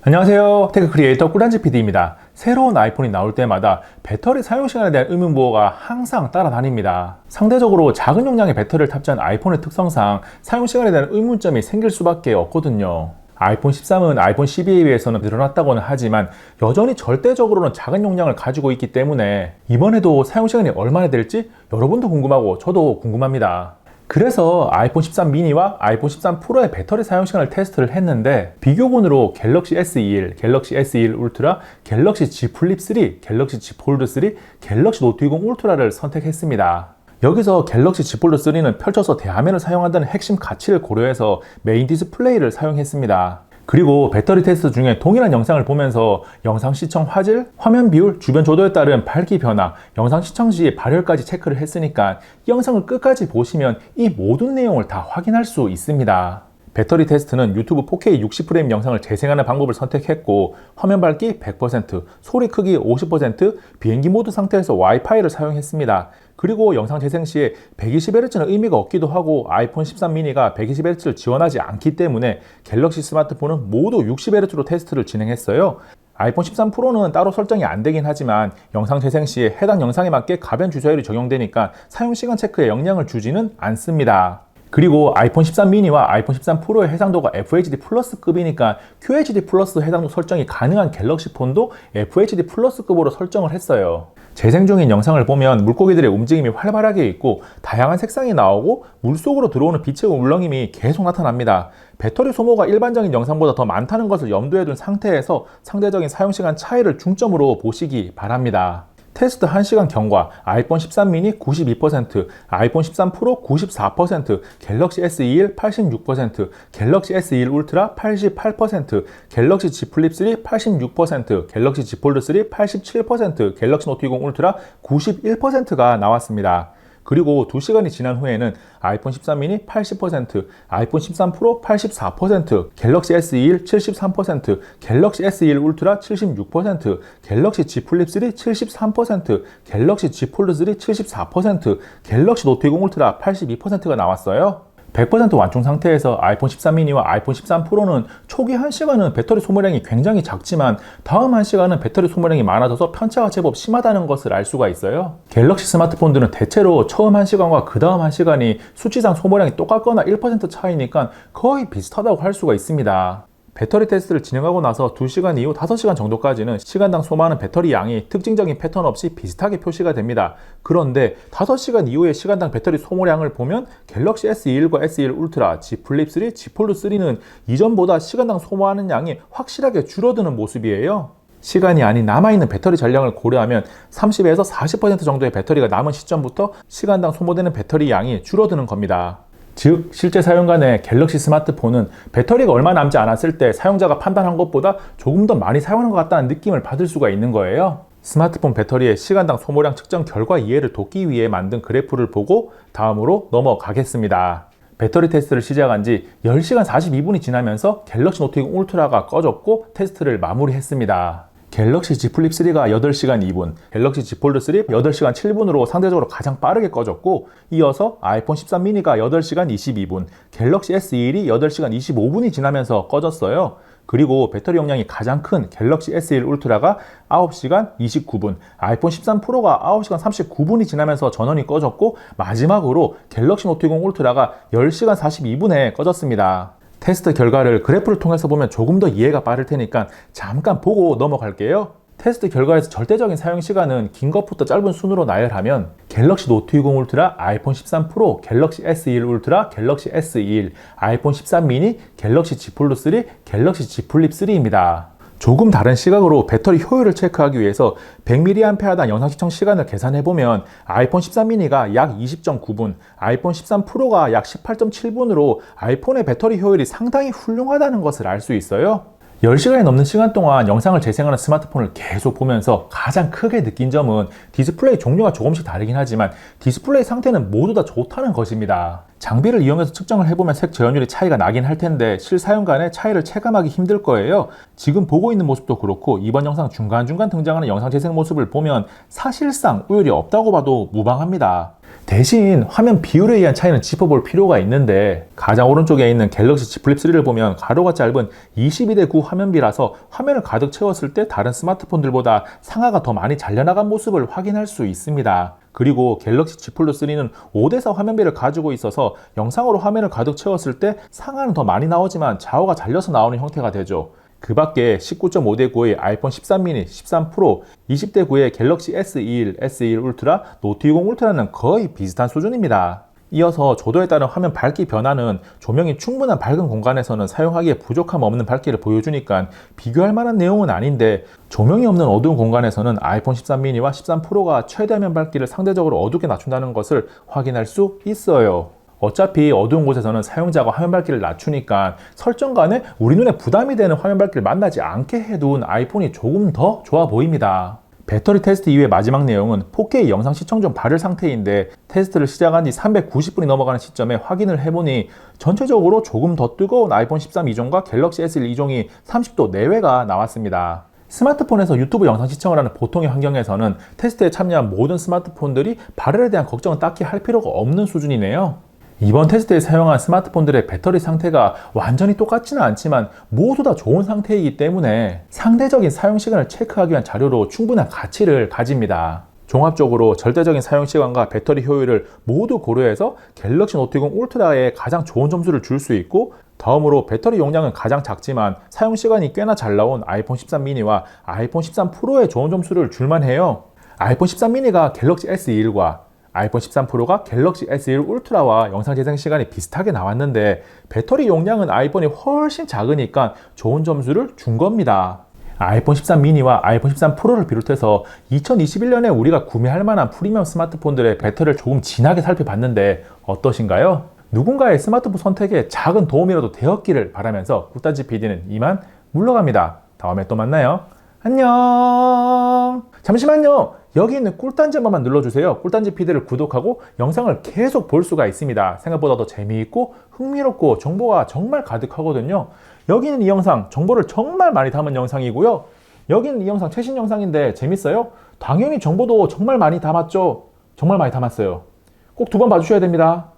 안녕하세요. 테크 크리에이터 꿀단지 PD입니다. 새로운 아이폰이 나올 때마다 배터리 사용 시간에 대한 의문부호가 항상 따라다닙니다. 상대적으로 작은 용량의 배터리를 탑재한 아이폰의 특성상 사용 시간에 대한 의문점이 생길 수밖에 없거든요. 아이폰 13은 아이폰 12에 비해서는 늘어났다고는 하지만 여전히 절대적으로는 작은 용량을 가지고 있기 때문에 이번에도 사용 시간이 얼마나 될지 여러분도 궁금하고 저도 궁금합니다. 그래서 아이폰 13 미니와 아이폰 13 프로의 배터리 사용 시간을 테스트를 했는데 비교군으로 갤럭시 S21, 갤럭시 S21 울트라, 갤럭시 Z 플립 3, 갤럭시 Z 폴드 3, 갤럭시 노트 20 울트라를 선택했습니다. 여기서 갤럭시 Z 폴드 3는 펼쳐서 대화면을 사용한다는 핵심 가치를 고려해서 메인 디스플레이를 사용했습니다. 그리고 배터리 테스트 중에 동일한 영상을 보면서 영상 시청 화질, 화면 비율, 주변 조도에 따른 밝기 변화, 영상 시청 시의 발열까지 체크를 했으니까 이 영상을 끝까지 보시면 이 모든 내용을 다 확인할 수 있습니다. 배터리 테스트는 유튜브 4K 60프레임 영상을 재생하는 방법을 선택했고 화면 밝기 100%, 소리 크기 50%, 비행기 모드 상태에서 와이파이를 사용했습니다. 그리고 영상 재생 시에 120Hz는 의미가 없기도 하고 아이폰 13 미니가 120Hz를 지원하지 않기 때문에 갤럭시 스마트폰은 모두 60Hz로 테스트를 진행했어요. 아이폰 13 프로는 따로 설정이 안 되긴 하지만 영상 재생 시에 해당 영상에 맞게 가변 주사율이 적용되니까 사용시간 체크에 영향을 주지는 않습니다. 그리고 아이폰 13 미니와 아이폰 13 프로의 해상도가 FHD 플러스급이니까 QHD 플러스 해상도 설정이 가능한 갤럭시 폰도 FHD 플러스급으로 설정을 했어요. 재생 중인 영상을 보면 물고기들의 움직임이 활발하게 있고 다양한 색상이 나오고 물속으로 들어오는 빛의 울렁임이 계속 나타납니다. 배터리 소모가 일반적인 영상보다 더 많다는 것을 염두에 둔 상태에서 상대적인 사용시간 차이를 중점으로 보시기 바랍니다. 테스트 1시간 경과 아이폰 13 미니 92%, 아이폰 13 프로 94%, 갤럭시 S21 86%, 갤럭시 S21 울트라 88%, 갤럭시 Z 플립 3 86%, 갤럭시 Z 폴드 3 87%, 갤럭시 노트 20 울트라 91%가 나왔습니다. 그리고 2시간이 지난 후에는 아이폰 13 미니 80%, 아이폰 13 프로 84%, 갤럭시 S21 73%, 갤럭시 S21 울트라 76%, 갤럭시 Z 플립 3 73%, 갤럭시 Z 폴드 3 74%, 갤럭시 노트 20 울트라 82%가 나왔어요. 100% 완충 상태에서 아이폰 13 미니와 아이폰 13 프로는 초기 1시간은 배터리 소모량이 굉장히 작지만 다음 1시간은 배터리 소모량이 많아져서 편차가 제법 심하다는 것을 알 수가 있어요. 갤럭시 스마트폰들은 대체로 처음 1시간과 그 다음 1시간이 수치상 소모량이 똑같거나 1% 차이니까 거의 비슷하다고 할 수가 있습니다. 배터리 테스트를 진행하고 나서 2시간 이후 5시간 정도까지는 시간당 소모하는 배터리 양이 특징적인 패턴 없이 비슷하게 표시가 됩니다. 그런데 5시간 이후의 시간당 배터리 소모량을 보면 갤럭시 S21과 S21 울트라, Z 플립 3, Z 폴드 3는 이전보다 시간당 소모하는 양이 확실하게 줄어드는 모습이에요. 시간이 아닌 남아있는 배터리 전량을 고려하면 30에서 40% 정도의 배터리가 남은 시점부터 시간당 소모되는 배터리 양이 줄어드는 겁니다. 즉 실제 사용자 내 갤럭시 스마트폰은 배터리가 얼마 남지 않았을 때 사용자가 판단한 것보다 조금 더 많이 사용하는 것 같다는 느낌을 받을 수가 있는 거예요. 스마트폰 배터리의 시간당 소모량 측정 결과 이해를 돕기 위해 만든 그래프를 보고 다음으로 넘어가겠습니다. 배터리 테스트를 시작한 지 10시간 42분이 지나면서 갤럭시 노트 20 울트라가 꺼졌고 테스트를 마무리했습니다. 갤럭시 Z 플립 3가 8시간 2분, 갤럭시 Z 폴드 3 8시간 7분으로 상대적으로 가장 빠르게 꺼졌고 이어서 아이폰 13 미니가 8시간 22분, 갤럭시 S21이 8시간 25분이 지나면서 꺼졌어요. 그리고 배터리 용량이 가장 큰 갤럭시 S21 울트라가 9시간 29분, 아이폰 13 프로가 9시간 39분이 지나면서 전원이 꺼졌고 마지막으로 갤럭시 노트 20 울트라가 10시간 42분에 꺼졌습니다. 테스트 결과를 그래프를 통해서 보면 조금 더 이해가 빠를 테니까 잠깐 보고 넘어갈게요. 테스트 결과에서 절대적인 사용시간은 긴 것부터 짧은 순으로 나열하면 갤럭시 노트 20 울트라, 아이폰 13 프로, 갤럭시 S21 울트라, 갤럭시 S21, 아이폰 13 미니, 갤럭시 Z 폴드 3, 갤럭시 Z 플립 3입니다. 조금 다른 시각으로 배터리 효율을 체크하기 위해서 100mAh당 영상 시청 시간을 계산해보면 아이폰 13 미니가 약 20.9분, 아이폰 13 프로가 약 18.7분으로 아이폰의 배터리 효율이 상당히 훌륭하다는 것을 알 수 있어요. 10시간이 넘는 시간 동안 영상을 재생하는 스마트폰을 계속 보면서 가장 크게 느낀 점은 디스플레이 종류가 조금씩 다르긴 하지만 디스플레이 상태는 모두 다 좋다는 것입니다. 장비를 이용해서 측정을 해보면 색 저연율이 차이가 나긴 할 텐데 실사용 간의 차이를 체감하기 힘들 거예요. 지금 보고 있는 모습도 그렇고 이번 영상 중간중간 등장하는 영상 재생 모습을 보면 사실상 우열이 없다고 봐도 무방합니다. 대신 화면 비율에 의한 차이는 짚어볼 필요가 있는데 가장 오른쪽에 있는 갤럭시 Z 플립 3를 보면 가로가 짧은 22:9 화면비라서 화면을 가득 채웠을 때 다른 스마트폰들보다 상하가 더 많이 잘려나간 모습을 확인할 수 있습니다. 그리고 갤럭시 Z 폴드 3는 5:4 화면비를 가지고 있어서 영상으로 화면을 가득 채웠을 때 상하는 더 많이 나오지만 좌우가 잘려서 나오는 형태가 되죠. 그 밖에 19.5:9의 아이폰 13 미니, 13 프로, 20:9의 갤럭시 S21, S21 울트라, 노트 20 울트라는 거의 비슷한 수준입니다. 이어서 조도에 따른 화면 밝기 변화는 조명이 충분한 밝은 공간에서는 사용하기에 부족함 없는 밝기를 보여주니까 비교할 만한 내용은 아닌데 조명이 없는 어두운 공간에서는 아이폰 13 미니와 13 프로가 최대 화면 밝기를 상대적으로 어둡게 낮춘다는 것을 확인할 수 있어요. 어차피 어두운 곳에서는 사용자가 화면 밝기를 낮추니까 설정간에 우리 눈에 부담이 되는 화면 밝기를 만나지 않게 해둔 아이폰이 조금 더 좋아 보입니다. 배터리 테스트 이후의 마지막 내용은 4K 영상 시청 중 발열 상태인데 테스트를 시작한 지 390분이 넘어가는 시점에 확인을 해보니 전체적으로 조금 더 뜨거운 아이폰 13 2종과 갤럭시 S1 2종이 30도 내외가 나왔습니다. 스마트폰에서 유튜브 영상 시청을 하는 보통의 환경에서는 테스트에 참여한 모든 스마트폰들이 발열에 대한 걱정은 딱히 할 필요가 없는 수준이네요. 이번 테스트에 사용한 스마트폰들의 배터리 상태가 완전히 똑같지는 않지만 모두 다 좋은 상태이기 때문에 상대적인 사용 시간을 체크하기 위한 자료로 충분한 가치를 가집니다. 종합적으로 절대적인 사용 시간과 배터리 효율을 모두 고려해서 갤럭시 노트 20 울트라에 가장 좋은 점수를 줄 수 있고 다음으로 배터리 용량은 가장 작지만 사용 시간이 꽤나 잘 나온 아이폰 13 미니와 아이폰 13 프로에 좋은 점수를 줄만 해요. 아이폰 13 미니가 갤럭시 S21과 아이폰 13 프로가 갤럭시 S1 울트라와 영상 재생 시간이 비슷하게 나왔는데 배터리 용량은 아이폰이 훨씬 작으니까 좋은 점수를 준 겁니다. 아이폰 13 미니와 아이폰 13 프로를 비롯해서 2021년에 우리가 구매할 만한 프리미엄 스마트폰들의 배터리를 조금 진하게 살펴봤는데 어떠신가요? 누군가의 스마트폰 선택에 작은 도움이라도 되었기를 바라면서 꿀단지 PD는 이만 물러갑니다. 다음에 또 만나요. 안녕. 잠시만요. 여기 있는 꿀단지 한 번만 눌러주세요. 꿀단지 PD를 구독하고 영상을 계속 볼 수가 있습니다. 생각보다 더 재미있고 흥미롭고 정보가 정말 가득하거든요. 여기는 이 영상 정보를 정말 많이 담은 영상이고요. 여기는 이 영상 최신 영상인데 재밌어요? 당연히 정보도 정말 많이 담았죠. 정말 많이 담았어요. 꼭 2번 봐주셔야 됩니다.